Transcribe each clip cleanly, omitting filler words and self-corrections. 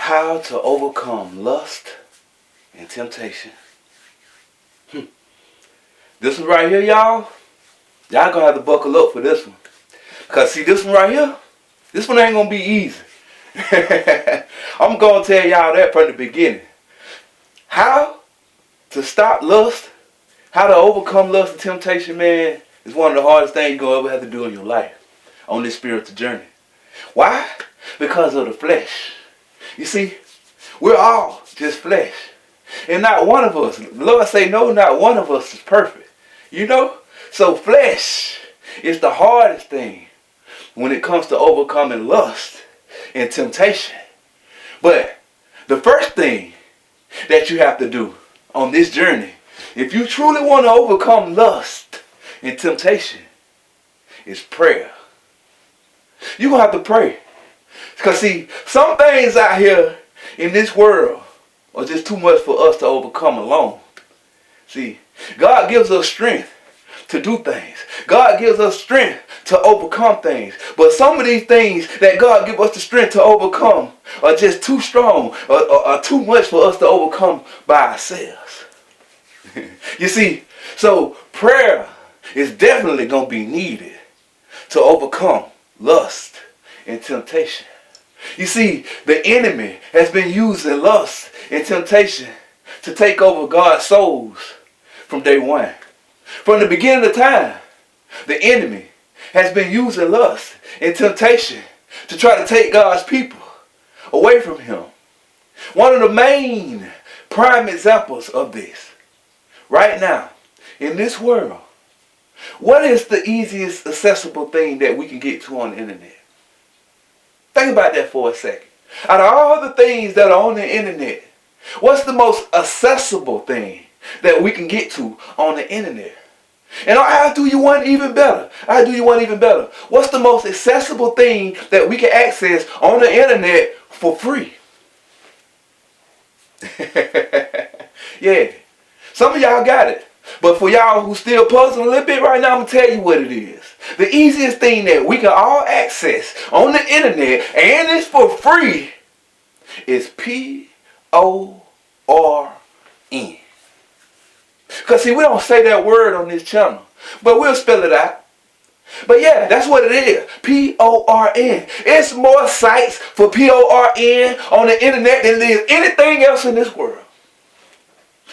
How to overcome lust and temptation. This one right here, y'all. Y'all gonna have to buckle up for this one. Cause see, this one right here, this one ain't gonna be easy. I'm gonna tell y'all that from the beginning. How to stop lust, how to overcome lust and temptation, man, is one of the hardest things you're gonna ever have to do in your life on this spiritual journey. Why? Because of the flesh. You see, we're all just flesh. And not one of us, the Lord say no, not one of us is perfect. You know? So flesh is the hardest thing when it comes to overcoming lust and temptation. But the first thing that you have to do on this journey, if you truly want to overcome lust and temptation, is prayer. You're going to have to pray. Because see, some things out here in this world are just too much for us to overcome alone. See, God gives us strength to do things. God gives us strength to overcome things. But some of these things that God gives us the strength to overcome are just too strong or too much for us to overcome by ourselves. You see, so prayer is definitely going to be needed to overcome lust and temptation. You see, the enemy has been using lust and temptation to take over God's souls from day one. From the beginning of time, the enemy has been using lust and temptation to try to take God's people away from him. One of the main prime examples of this, right now, in this world, what is the easiest accessible thing that we can get to on the internet? Think about that for a second. Out of all the things that are on the internet, what's the most accessible thing that we can get to on the internet? And I'll do you one even better. What's the most accessible thing that we can access on the internet for free? Yeah. Some of y'all got it. But for y'all who still puzzling a little bit right now, I'm going to tell you what it is. The easiest thing that we can all access on the internet, and it's for free, is PORN. Because see, we don't say that word on this channel, but we'll spell it out. But yeah, that's what it is. PORN. It's more sites for PORN on the internet than there is anything else in this world.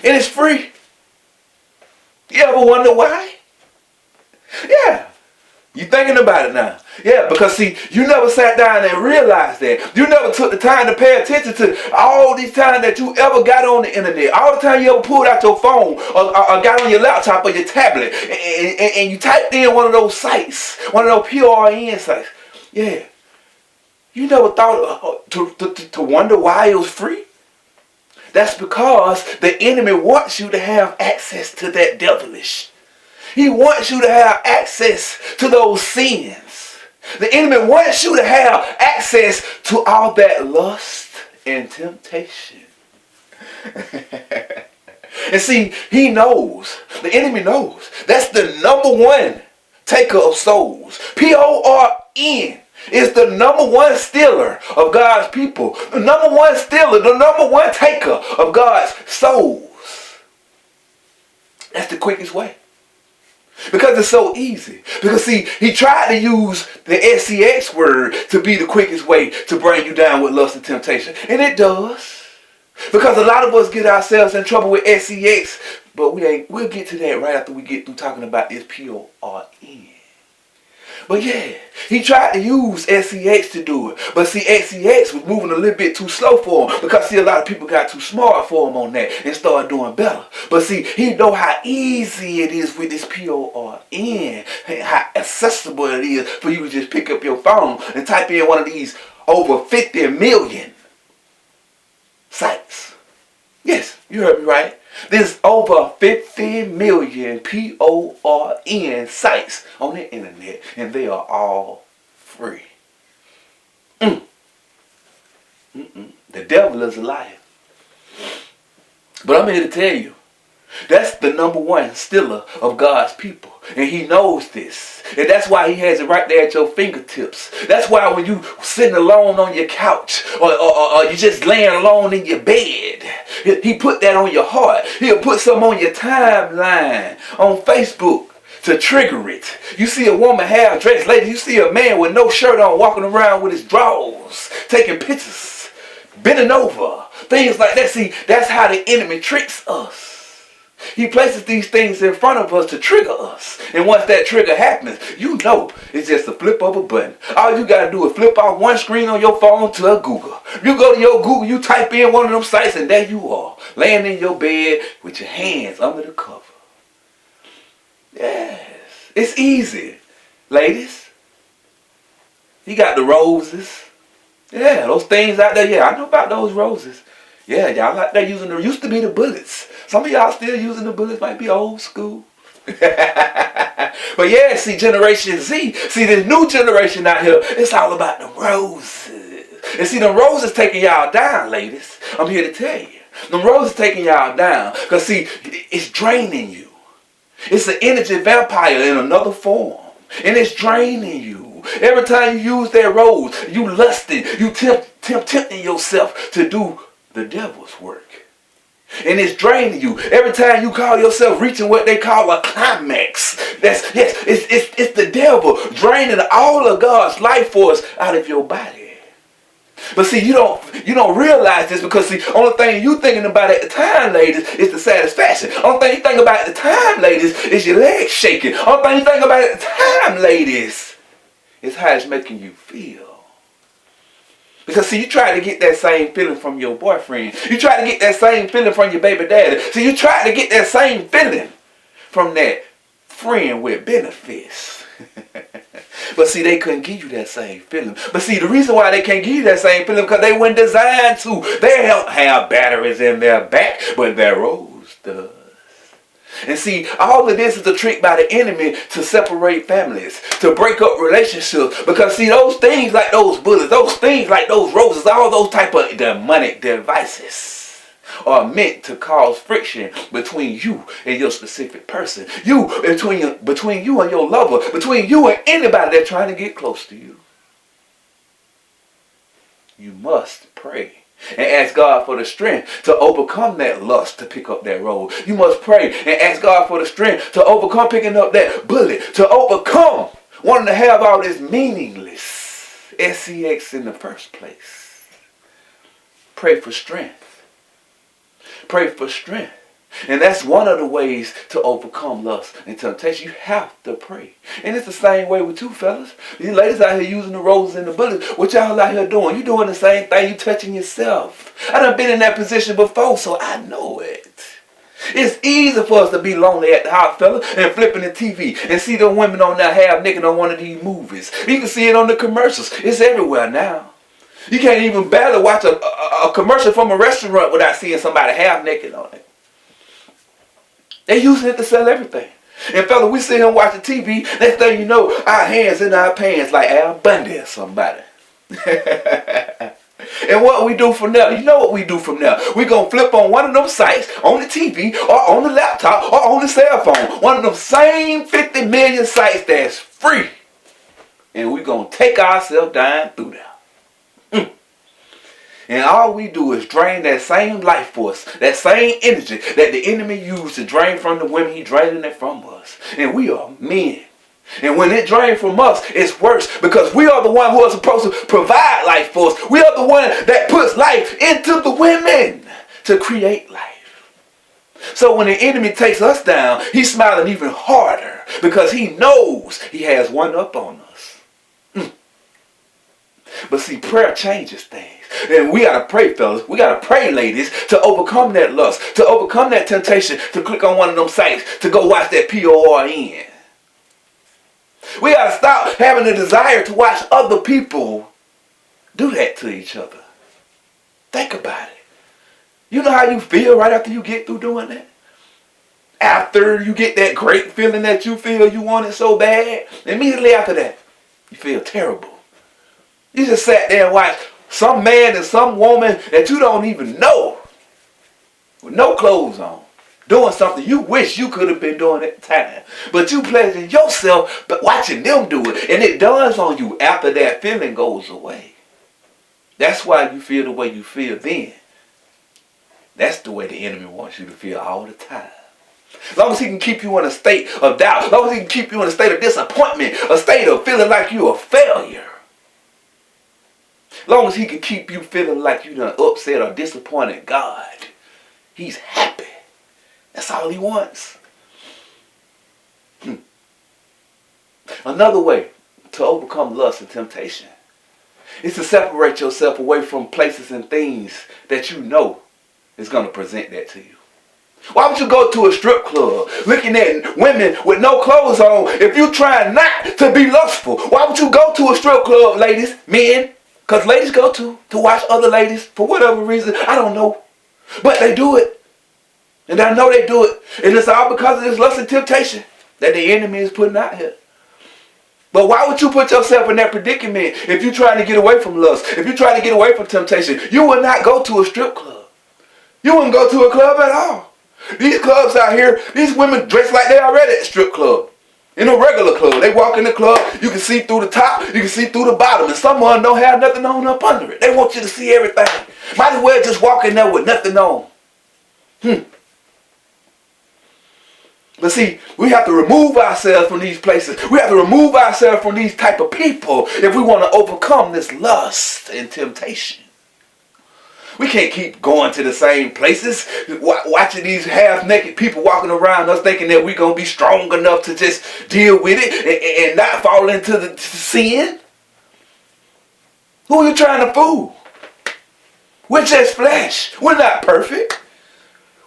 And it's free. You ever wonder why? Yeah. You thinking about it now. Yeah, because see, you never sat down and realized that. You never took the time to pay attention to all these times that you ever got on the internet. All the time you ever pulled out your phone or got on your laptop or your tablet and you typed in one of those sites, one of those PORN sites. Yeah. You never thought to wonder why it was free? That's because the enemy wants you to have access to that devilish. He wants you to have access to those sins. The enemy wants you to have access to all that lust and temptation. And see, he knows, the enemy knows, that's the number one taker of souls. PORN is the number one stealer of God's people. The number one stealer, the number one taker of God's souls. That's the quickest way. Because it's so easy. Because see, he tried to use the SEX word to be the quickest way to bring you down with lust and temptation. And it does. Because a lot of us get ourselves in trouble with SEX. But we'll get to that right after we get through talking about this PORN. But yeah, he tried to use SEX to do it. But see, SEX was moving a little bit too slow for him. Because see, a lot of people got too smart for him on that and started doing better. But see, he know how easy it is with this PORN. And how accessible it is for you to just pick up your phone and type in one of these over 50 million sites. Yes, you heard me right. There's over 50 million PORN sites on the internet, and they are all free. The devil is a liar. But I'm here to tell you, that's the number one stealer of God's people. And he knows this. And that's why he has it right there at your fingertips. That's why when you sitting alone on your couch or you just laying alone in your bed, he put that on your heart. He'll put some on your timeline on Facebook to trigger it. You see a woman half dressed, ladies, you see a man with no shirt on walking around with his drawers, taking pictures, bending over, things like that. See, that's how the enemy tricks us. He places these things in front of us to trigger us. And once that trigger happens, you know it's just a flip of a button. All you got to do is flip off one screen on your phone to a Google. You go to your Google, you type in one of them sites, and there you are, laying in your bed with your hands under the cover. Yes, it's easy, ladies. You got the roses. Yeah, those things out there. Yeah, I know about those roses. Yeah, y'all out there using the, used to be the bullets. Some of y'all still using the bullets, might be old school. But yeah, see, Generation Z, see this new generation out here, it's all about the roses. And see, the roses taking y'all down, ladies. I'm here to tell you. The roses taking y'all down. Because see, it's draining you. It's an energy vampire in another form. And it's draining you. Every time you use that rose, you lusting, you tempting yourself to do the devil's work. And it's draining you. Every time you call yourself reaching what they call a climax. It's the devil draining all of God's life force out of your body. But see, you don't realize this because see, only thing you thinking about at the time, ladies, is the satisfaction. Only thing you think about at the time, ladies, is your legs shaking. Only thing you think about at the time, ladies, is how it's making you feel. Because see, you try to get that same feeling from your boyfriend. You try to get that same feeling from your baby daddy. See, you try to get that same feeling from that friend with benefits. But see, they couldn't give you that same feeling. But see, the reason why they can't give you that same feeling because they weren't designed to. They don't have batteries in their back, but their rose does. And see, all of this is a trick by the enemy to separate families, to break up relationships. Because see, those things like those bullets, those things like those roses, all those type of demonic devices are meant to cause friction between you and your specific person. Between you and your lover, between you and anybody that's trying to get close to you. You must pray. And ask God for the strength to overcome that lust to pick up that road. You must pray and ask God for the strength to overcome picking up that bullet. To overcome wanting to have all this meaningless sex in the first place. Pray for strength. Pray for strength. And that's one of the ways to overcome lust and temptation. You have to pray. And it's the same way with you fellas. These ladies out here using the roses and the bullets. What y'all out here doing? You doing the same thing. You touching yourself. I done been in that position before, so I know it. It's easy for us to be lonely at the house, fella, and flipping the TV and see the women on there half naked on one of these movies. You can see it on the commercials. It's everywhere now. You can't even barely watch a commercial from a restaurant without seeing somebody half naked on it. They're using it to sell everything. And fella, we sit here and watch the TV. Next thing you know, our hands in our pants like Al Bundy or somebody. And what we do from there, you know what we do from there. We're going to flip on one of them sites, on the TV, or on the laptop, or on the cell phone. One of them same 50 million sites that's free. And we're going to take ourselves down through there. And all we do is drain that same life force, that same energy that the enemy used to drain from the women, he draining it from us. And we are men. And when it drains from us, it's worse because we are the one who are supposed to provide life force. We are the one that puts life into the women to create life. So when the enemy takes us down, he's smiling even harder because he knows he has one up on us. But see, prayer changes things. And we got to pray, fellas. We got to pray, ladies, to overcome that lust, to overcome that temptation, to click on one of them sites, to go watch that PORN. We got to stop having the desire to watch other people do that to each other. Think about it. You know how you feel right after you get through doing that? After you get that great feeling that you feel you want it so bad, immediately after that, you feel terrible. You just sat there and watched some man and some woman that you don't even know with no clothes on. doing something you wish you could have been doing at the time. But you pleasuring yourself but watching them do it. And it dawns on you after that feeling goes away. That's why you feel the way you feel then. That's the way the enemy wants you to feel all the time. As long as he can keep you in a state of doubt, as long as he can keep you in a state of disappointment, a state of feeling like you're a failure. As long as he can keep you feeling like you done upset or disappointed God, he's happy. That's all he wants. Another way to overcome lust and temptation is to separate yourself away from places and things that you know is going to present that to you. Why would you go to a strip club looking at women with no clothes on if you're trying not to be lustful? Why would you go to a strip club, ladies, men? Because ladies go to watch other ladies for whatever reason. I don't know. But they do it. And I know they do it. And it's all because of this lust and temptation that the enemy is putting out here. But why would you put yourself in that predicament if you're trying to get away from lust, if you're trying to get away from temptation? You would not go to a strip club. You wouldn't go to a club at all. These clubs out here, these women dress like they already at a strip club. In a regular club. They walk in the club, you can see through the top, you can see through the bottom, and some of them don't have nothing on up under it. They want you to see everything. Might as well just walk in there with nothing on. But see, we have to remove ourselves from these places. We have to remove ourselves from these type of people if we want to overcome this lust and temptation. We can't keep going to the same places, watching these half-naked people walking around us thinking that we're going to be strong enough to just deal with it and not fall into the sin. Who are you trying to fool? We're just flesh. We're not perfect.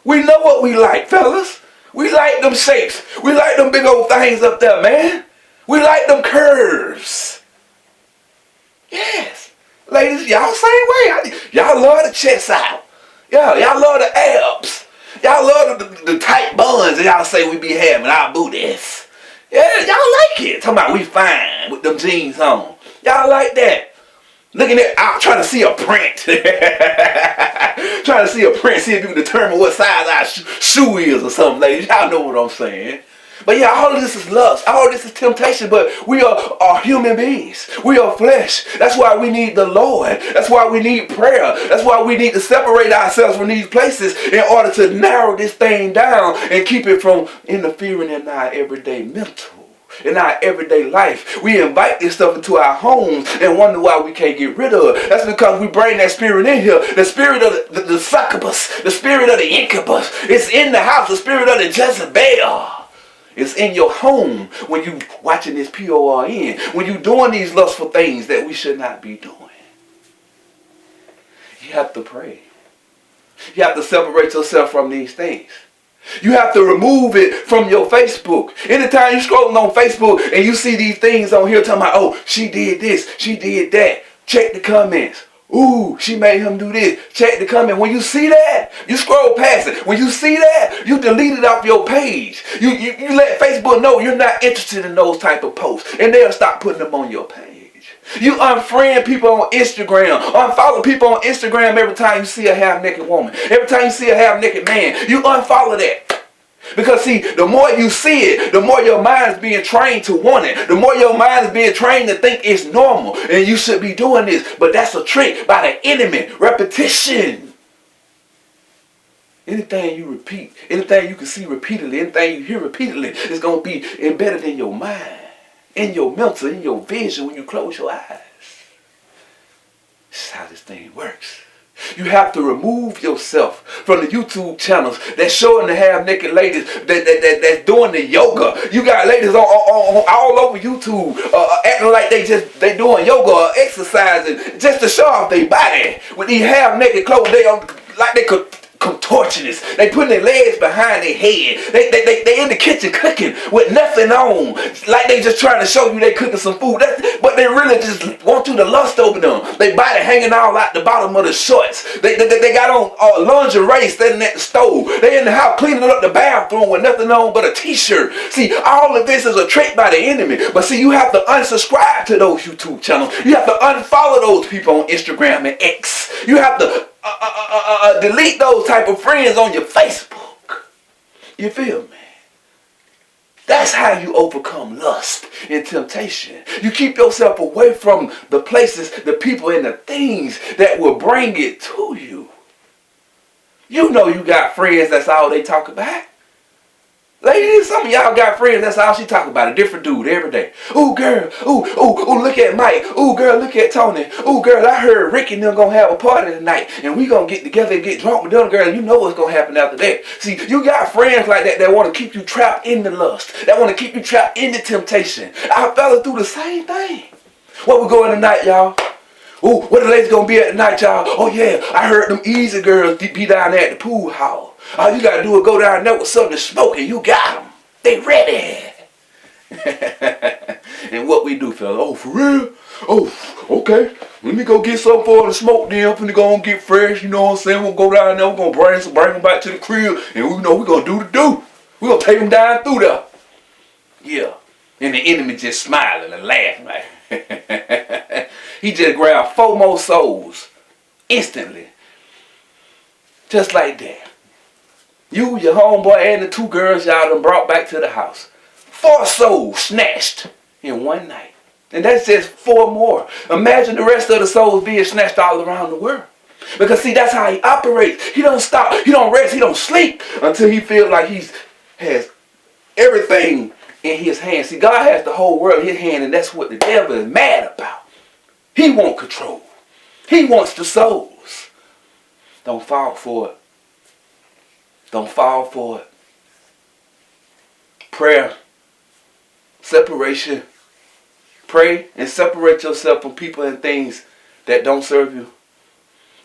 We know what we like, fellas. We like them shapes. We like them big old things up there, man. We like them curves. Yes. Ladies, y'all same way. Y'all love the chest out. Yeah, y'all love the abs. Y'all love the tight buns that y'all say we be having, our booties. Yeah, y'all like it. Talking about we fine with them jeans on. Y'all like that. Looking at, I'm trying to see a print. Trying to see a print, see if you can determine what size our shoe is or something, ladies. Y'all know what I'm saying. But yeah, all of this is lust. All of this is temptation. But we are human beings. We are flesh. That's why we need the Lord. That's why we need prayer. That's why we need to separate ourselves from these places in order to narrow this thing down and keep it from interfering in our everyday mental. In our everyday life, we invite this stuff into our homes and wonder why we can't get rid of it. That's because we bring that spirit in here. The spirit of the succubus, the spirit of the incubus. It's in the house. The spirit of the Jezebel. It's in your home when you watching this PORN. When you doing these lustful things that we should not be doing. You have to pray. You have to separate yourself from these things. You have to remove it from your Facebook. Anytime you're scrolling on Facebook and you see these things on here talking about, oh, she did this, she did that. Check the comments. Ooh, she made him do this. Check the comment. When you see that, you scroll past it. When you see that, you delete it off your page. You let Facebook know you're not interested in those type of posts. And they'll stop putting them on your page. You unfriend people on Instagram. Unfollow people on Instagram every time you see a half-naked woman. Every time you see a half-naked man. You unfollow that. Because see, the more you see it, the more your mind is being trained to want it. The more your mind is being trained to think it's normal. And you should be doing this. But that's a trick by the enemy. Repetition. Anything you repeat, anything you can see repeatedly, anything you hear repeatedly is going to be embedded in your mind. In your mental, in your vision when you close your eyes. This is how this thing works. You have to remove yourself from the YouTube channels that's showing the half-naked ladies that's doing the yoga. You got ladies all over YouTube acting like they doing yoga or exercising just to show off their body with these half-naked clothes. Like they could contortionists. They putting their legs behind their head. They in the kitchen cooking with nothing on. Like they just trying to show you they cooking some food. But they really just want you to lust over them. They body hanging all out the bottom of the shorts. They got on lingerie standing at the stove. They in the house cleaning up the bathroom with nothing on but a t-shirt. See, all of this is a trick by the enemy. But see, you have to unsubscribe to those YouTube channels. You have to unfollow those people on Instagram and X. You have to delete those type of friends on your Facebook. You feel me? That's how you overcome lust and temptation. You keep yourself away from the places, the people, and the things that will bring it to you. You know you got friends that's all they talk about. Ladies, some of y'all got friends, that's all she talk about. A different dude every day. Ooh, girl. Ooh, look at Mike. Ooh, girl, look at Tony. Ooh, girl, I heard Ricky and them gonna have a party tonight. And we gonna get together and get drunk with them, girl. You know what's gonna happen after that. See, you got friends like that want to keep you trapped in the lust. That want to keep you trapped in the temptation. Our fellas do the same thing. What we going tonight, y'all? Ooh, where the ladies gonna be at tonight, y'all? Oh, yeah, I heard them easy girls be down there at the pool house. All you gotta do is go down there with something to smoke and you got them. They ready. And what we do, fella? Oh, for real? Oh, okay. Let me go get something for the smoke then. I'm finna go and get fresh, you know what I'm saying? We'll go down there, we're gonna bring them back to the crib, and we know we're gonna do the do. We're gonna take them down through there. Yeah. And the enemy just smiling and laughing like he just grabbed 4 more souls instantly. Just like that. You, your homeboy, and the 2 girls y'all done brought back to the house. 4 souls snatched in one night. And that's just 4 more. Imagine the rest of the souls being snatched all around the world. Because see, that's how he operates. He don't stop, he don't rest, he don't sleep until he feels like he has everything in his hand. See, God has the whole world in his hand, and that's what the devil is mad about. He wants control. He wants the souls. Don't fall for it. Don't fall for it. Prayer. Separation. Pray and separate yourself from people and things that don't serve you.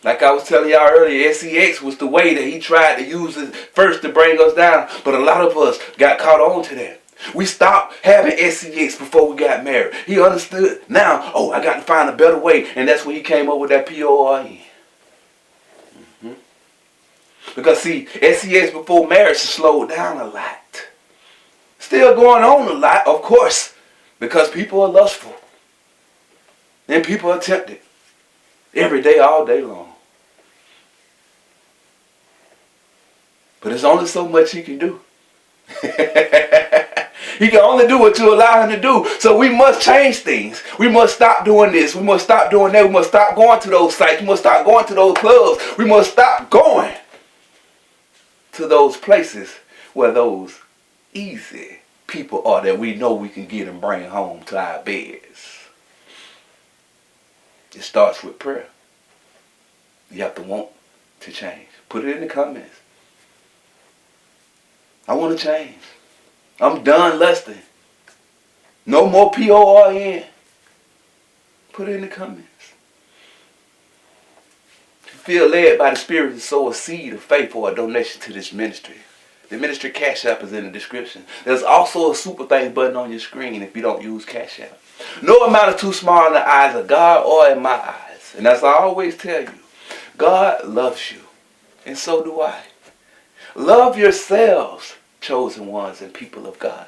Like I was telling y'all earlier, SEX was the way that he tried to use it first to bring us down. But a lot of us got caught on to that. We stopped having SEX before we got married. He understood now, oh, I got to find a better way. And that's when he came up with that PORE. Because see, SEX before marriage slowed down a lot. Still going on a lot, of course, because people are lustful. And people are tempted. Every day, all day long. But there's only so much he can do. He can only do what you allow him to do. So we must change things. We must stop doing this. We must stop doing that. We must stop going to those sites. We must stop going to those clubs. We must stop going to those places where those easy people are that we know we can get and bring home to our beds. It starts with prayer. You have to want to change. Put it in the comments. I want to change. I'm done lusting. No more PORN. Put it in the comments. If you feel led by the Spirit to sow a seed of faith or a donation to this ministry, the ministry Cash App is in the description. There's also a super thanks button on your screen if you don't use Cash App. No amount is too small in the eyes of God or in my eyes. And as I always tell you, God loves you. And so do I. Love yourselves, chosen ones and people of God.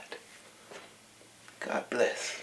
God bless.